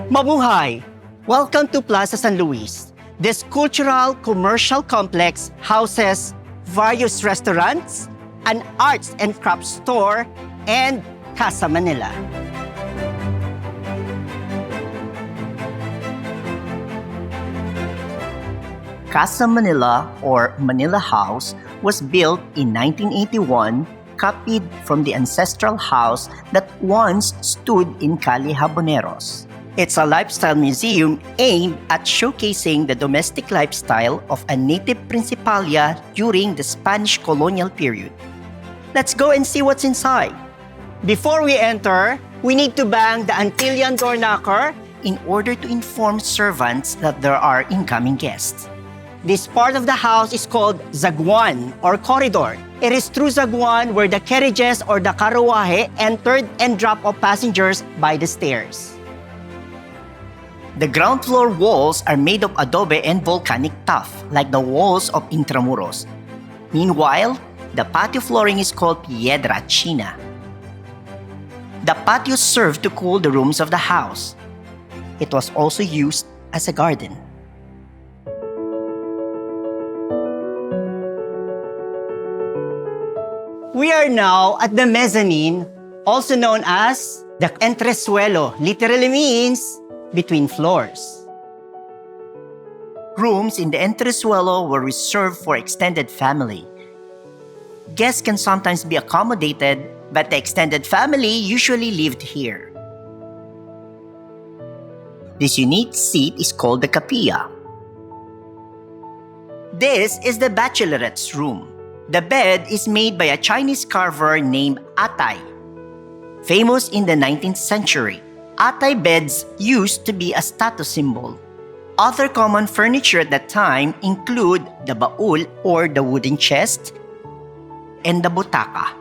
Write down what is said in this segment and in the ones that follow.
Mabuhay! Welcome to Plaza San Luis. This cultural commercial complex houses various restaurants, an arts and crafts store, and Casa Manila. Casa Manila, or Manila House, was built in 1981, copied from the ancestral house that once stood in Calle Habaneros. It's a lifestyle museum aimed at showcasing the domestic lifestyle of a native principalia during the Spanish colonial period. Let's go and see what's inside. Before we enter, we need to bang the Antillian door knocker in order to inform servants that there are incoming guests. This part of the house is called ZAGUAN or corridor. It is through ZAGUAN where the carriages or the karuwahe entered and dropped off passengers by the stairs. The ground floor walls are made of adobe and volcanic tuff, like the walls of Intramuros. Meanwhile, the patio flooring is called piedra china. The patio served to cool the rooms of the house. It was also used as a garden. We are now at the mezzanine, also known as the ENTRESUELO, literally means between floors. Rooms in the Entresuelo were reserved for extended family. Guests can sometimes be accommodated, but the extended family usually lived here. This unique seat is called the KAPIYA. This is the Bachelorette's room. The bed is made by a Chinese carver named Atay, famous in the 19th century. Atay beds used to be a status symbol. Other common furniture at that time include the baul or the wooden chest and the butaca.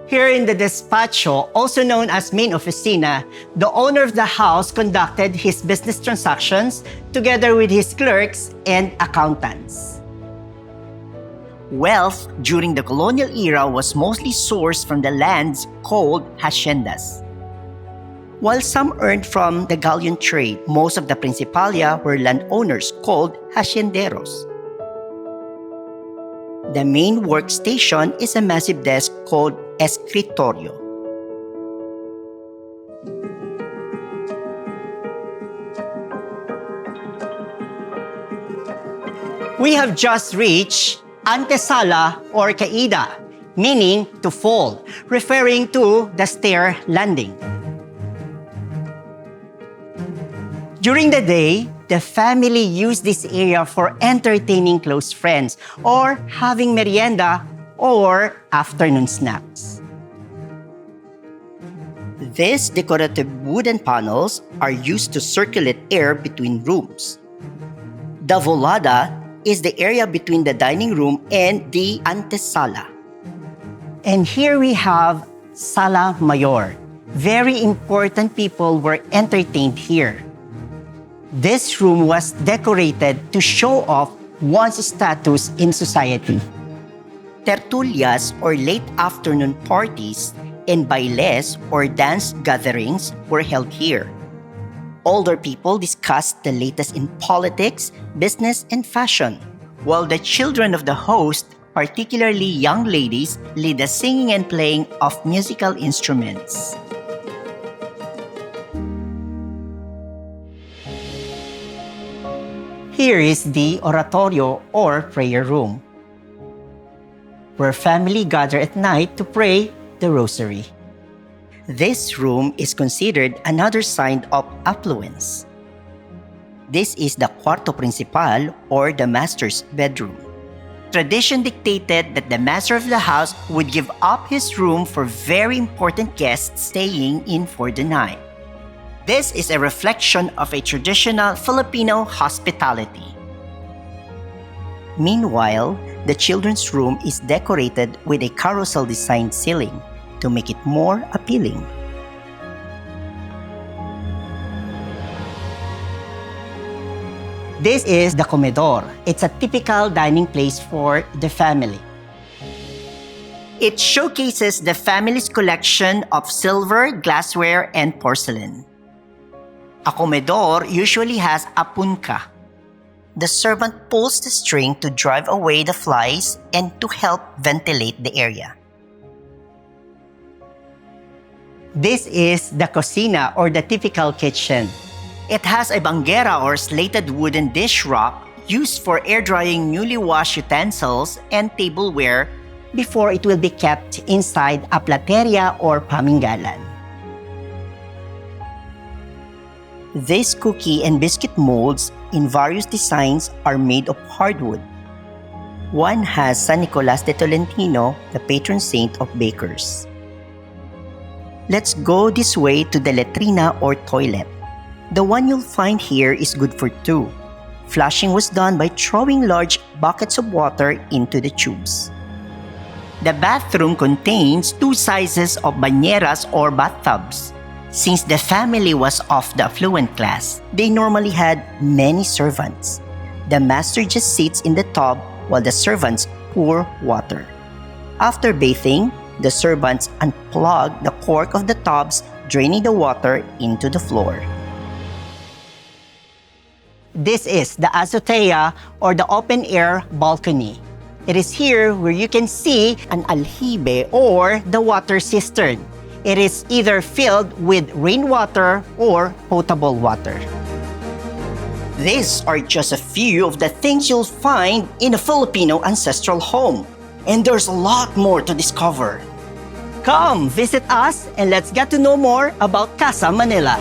Here in the despacho, also known as main oficina, the owner of the house conducted his business transactions together with his clerks and accountants. Wealth during the colonial era was mostly sourced from the lands called haciendas. While some earned from the galleon trade, most of the principalia were landowners called hacienderos. The main workstation is a massive desk called escritorio. We have just reached ANTESALA or CAIDA, meaning to fall, referring to the stair landing. During the day, the family used this area for entertaining close friends or having merienda or afternoon snacks. These decorative wooden panels are used to circulate air between rooms. The volada is the area between the dining room and the antesala. And here we have Sala Mayor. Very important people were entertained here. This room was decorated to show off one's status in society. Tertulias or late afternoon parties and bailes or dance gatherings were held here. Older people discussed the latest in politics, business, and fashion, while the children of the host, particularly young ladies, lead the singing and playing of musical instruments. Here is the oratorio or prayer room, where family gather at night to pray the rosary. This room is considered another sign of affluence. This is the cuarto principal or the master's bedroom. Tradition dictated that the master of the house would give up his room for very important guests staying in for the night. This is a reflection of a traditional Filipino hospitality. Meanwhile, the children's room is decorated with a carousel-designed ceiling to make it more appealing. This is the COMEDOR. It's a typical dining place for the family. It showcases the family's collection of silver, glassware, and porcelain. A comedor usually has a PUNKAH. The servant pulls the string to drive away the flies and to help ventilate the area. This is the COCINA or the typical kitchen. It has a BANGGERA or slated wooden dish rack used for air drying newly washed utensils and tableware Before it will be kept inside a plateria or PAMINGGALAN. These cookie and biscuit molds in various designs are made of hardwood. One has San Nicolas de Tolentino, the patron saint of bakers. Let's go this way to the LETRINA or toilet. The one you'll find here is good for two. Flushing was done by throwing large buckets of water into the tubes. The bathroom contains two sizes of bañeras or bathtubs. Since the family was of the affluent class, they normally had many servants. The master just sits in the tub while the servants pour water. After bathing, the servants unplug the cork of the tubs, draining the water into the floor. This is the AZOTEA or the open-air balcony. It is here where you can see an ALJIBE or the water cistern. It is either filled with rainwater or potable water. These are just a few of the things you'll find in a Filipino ancestral home. And there's a lot more to discover. Come, visit us and let's get to know more about Casa Manila.